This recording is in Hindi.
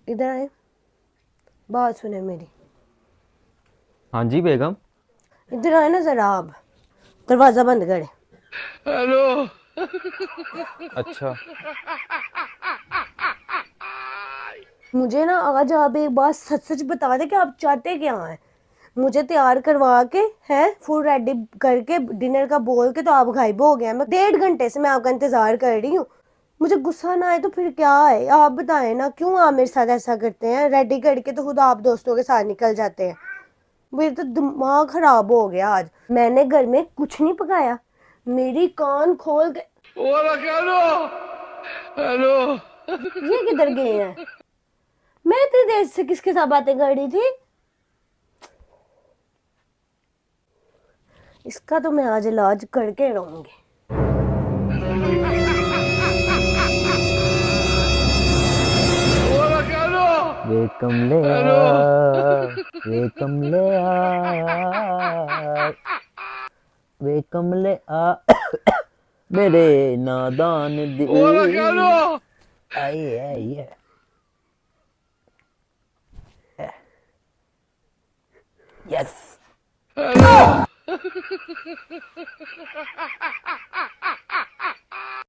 इधर आए, बात सुने मेरी। हाँ जी बेगम। इधर आए ना जरा आप, दरवाजा बंद करे। हेलो। अच्छा। मुझे ना आज आप एक बात सच सच बता दे कि आप चाहते क्या हैं। मुझे तैयार करवा के है, फुल रेडी करके डिनर का बोल के तो आप गायब हो गए। मैं 1.5 घंटे से मैं आपका इंतजार कर रही हूँ। मुझे गुस्सा ना आए तो फिर क्या है, आप बताएं ना, क्यों आप मेरे साथ ऐसा करते हैं। रेडी करके तो खुद आप दोस्तों के साथ निकल जाते हैं। मेरे तो दिमाग खराब हो गया आज। मैंने घर में कुछ नहीं पकाया, मेरी कान खोल के। Hola, Carlos. हेलो। ये किधर गए हैं? मैं इतनी देर से किसके साथ बातें कर रही थी? इसका तो मैं आज इलाज करके रहूंगी। Hola, Carlos. वे कमले हेलो। वे कमले वे कमले मेरे नादान Hola, दिल। Carlos. आइए आइए। यस। हेलो।